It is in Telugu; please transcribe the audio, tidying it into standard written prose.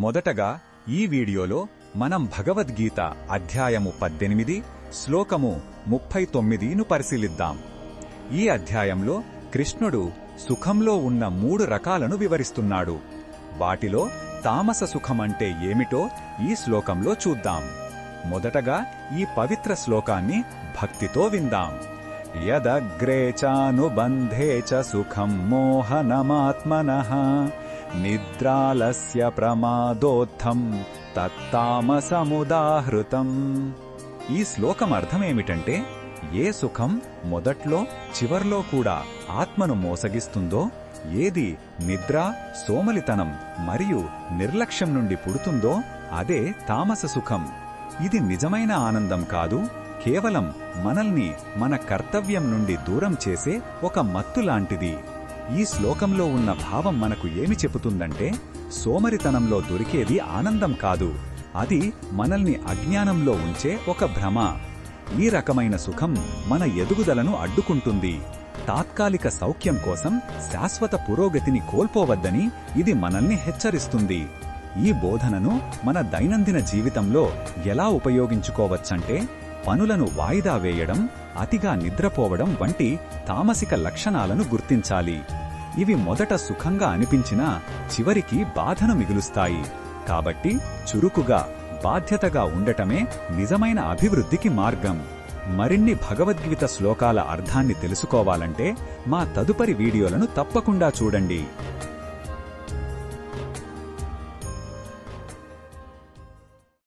మొదటగా ఈ వీడియోలో మనం భగవద్గీత అధ్యాయము 18 శ్లోకము 39ను పరిశీలిద్దాం. ఈ అధ్యాయంలో కృష్ణుడు సుఖంలో ఉన్న 3 రకాలను వివరిస్తున్నాడు. వాటిలో తామస సుఖమంటే ఏమిటో ఈ శ్లోకంలో చూద్దాం. మొదటగా ఈ పవిత్ర శ్లోకాన్ని భక్తితో విందాం. యదగ్రే చానుబంధే చ సుఖం మోహనమాత్మనః నిద్రాలస్య ప్రమాదోత్థం తత్తామసముదాహృతం. ఈ శ్లోకం అర్థమేమిటంటే, ఏ సుఖం మొదట్లో చివర్లో కూడా ఆత్మను మోసగిస్తుందో, ఏది నిద్ర, సోమలితనం మరియు నిర్లక్ష్యం నుండి పుడుతుందో అదే తామస సుఖం. ఇది నిజమైన ఆనందం కాదు, కేవలం మనల్ని మన కర్తవ్యం నుండి దూరం చేసే ఒక మత్తులాంటిది. ఈ శ్లోకంలో ఉన్న భావం మనకు ఏమి చెబుతుందంటే, సోమరితనంలో దొరికేది ఆనందం కాదు, అది మనల్ని అజ్ఞానంలో ఉంచే ఒక భ్రమ. ఈ రకమైన సుఖం మన ఎదుగుదలను అడ్డుకుంటుంది. తాత్కాలిక సౌఖ్యం కోసం శాశ్వత పురోగతిని కోల్పోవద్దని ఇది మనల్ని హెచ్చరిస్తుంది. ఈ బోధనను మన దైనందిన జీవితంలో ఎలా ఉపయోగించుకోవచ్చంటే, పనులను వాయిదా వేయడం, అతిగా నిద్రపోవడం వంటి తామసిక లక్షణాలను గుర్తించాలి. ఇవి మొదట సుఖంగా అనిపించినా చివరికి బాధను మిగులుస్తాయి. కాబట్టి చురుకుగా, బాధ్యతగా ఉండటమే నిజమైన అభివృద్ధికి మార్గం. మరిన్ని భగవద్గీత శ్లోకాల అర్థాన్ని తెలుసుకోవాలంటే మా తదుపరి వీడియోలను తప్పకుండా చూడండి.